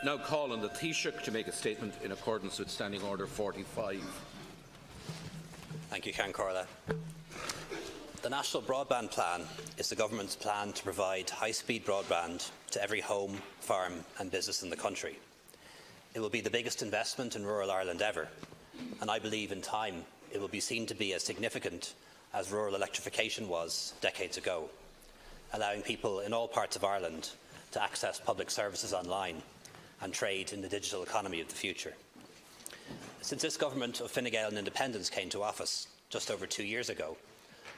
now call on the Taoiseach to make a statement in accordance with Standing Order 45. Thank you, Ceann Comhairle. The National Broadband Plan is the Government's plan to provide high-speed broadband to every home, farm and business in the country. It will be the biggest investment in rural Ireland ever, and I believe in time it will be seen to be as significant as rural electrification was decades ago, allowing people in all parts of Ireland to access public services online and trade in the digital economy of the future. Since this government of Fine Gael and Independence came to office just over 2 years ago,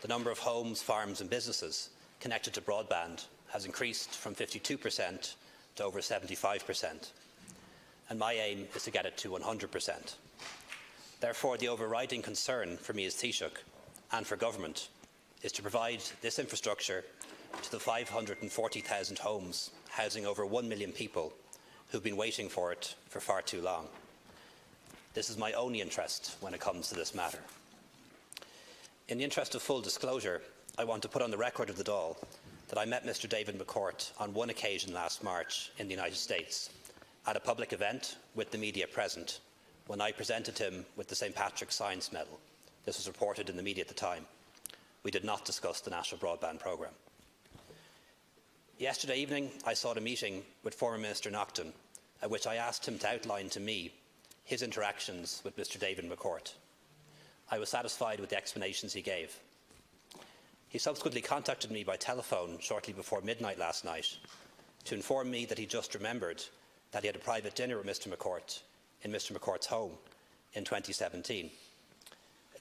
the number of homes, farms and businesses connected to broadband has increased from 52% to over 75%. And my aim is to get it to 100%. Therefore, the overriding concern for me as Taoiseach and for Government is to provide this infrastructure to the 540,000 homes housing over 1 million people who've been waiting for it for far too long. This is my only interest when it comes to this matter. In the interest of full disclosure, I want to put on the record of the Dáil that I met Mr David McCourt on one occasion last March in the United States at a public event with the media present when I presented him with the St Patrick's Science Medal. This was reported in the media at the time. We did not discuss the National Broadband Programme. Yesterday evening, I sought a meeting with former Minister Naughten, at which I asked him to outline to me his interactions with Mr David McCourt. I was satisfied with the explanations he gave. He subsequently contacted me by telephone shortly before midnight last night to inform me that he just remembered that he had a private dinner with Mr McCourt in Mr McCourt's home in 2017.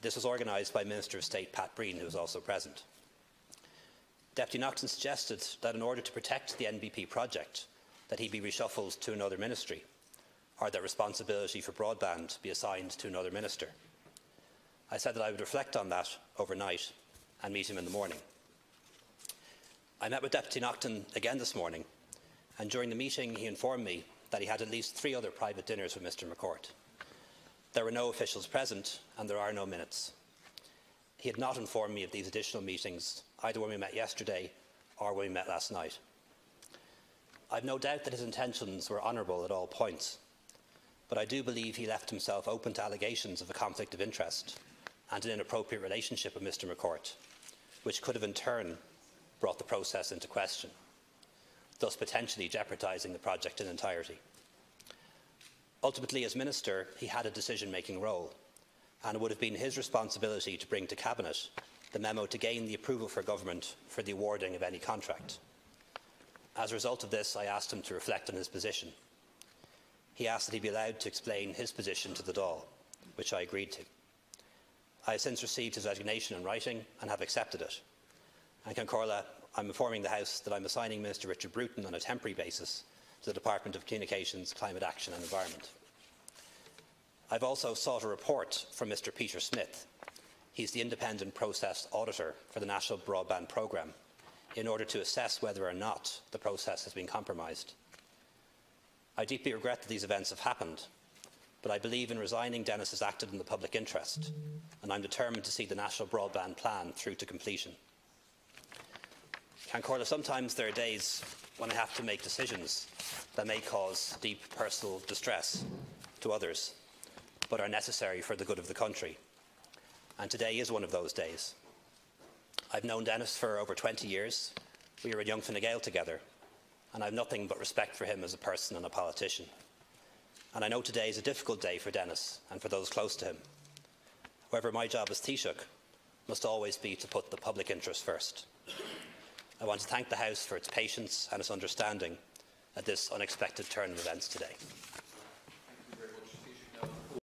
This was organised by Minister of State Pat Breen, who was also present. Deputy Naughten suggested that in order to protect the NBP project, that he be reshuffled to another ministry, or that responsibility for broadband be assigned to another minister. I said that I would reflect on that overnight and meet him in the morning. I met with Deputy Naughten again this morning, and during the meeting he informed me that he had at least 3 other private dinners with Mr McCourt. There were no officials present and there are no minutes. He had not informed me of these additional meetings, either when we met yesterday or when we met last night. I have no doubt that his intentions were honourable at all points, but I do believe he left himself open to allegations of a conflict of interest and an inappropriate relationship with Mr McCourt, which could have in turn brought the process into question, thus potentially jeopardising the project in entirety. Ultimately, as Minister, he had a decision-making role, and it would have been his responsibility to bring to Cabinet the memo to gain the approval for Government for the awarding of any contract. As a result of this, I asked him to reflect on his position. He asked that he be allowed to explain his position to the Dáil, which I agreed to. I have since received his resignation in writing and have accepted it. And Ceann Comhairle, I'm informing the House that I'm assigning Minister Richard Bruton on a temporary basis to the Department of Communications, Climate Action and Environment. I've also sought a report from Mr Peter Smith. He's the independent process auditor for the National Broadband Programme, in order to assess whether or not the process has been compromised. I deeply regret that these events have happened, but I believe in resigning Denis has acted in the public interest, and I'm determined to see the National Broadband Plan through to completion. Ceann Comhairle, sometimes there are days when I have to make decisions that may cause deep personal distress to others, but are necessary for the good of the country. And today is one of those days. I've known Denis for over 20 years. We were in Young Fine Gael together, and I have nothing but respect for him as a person and a politician. And I know today is a difficult day for Denis and for those close to him. However, my job as Taoiseach must always be to put the public interest first. I want to thank the House for its patience and its understanding at this unexpected turn of events today.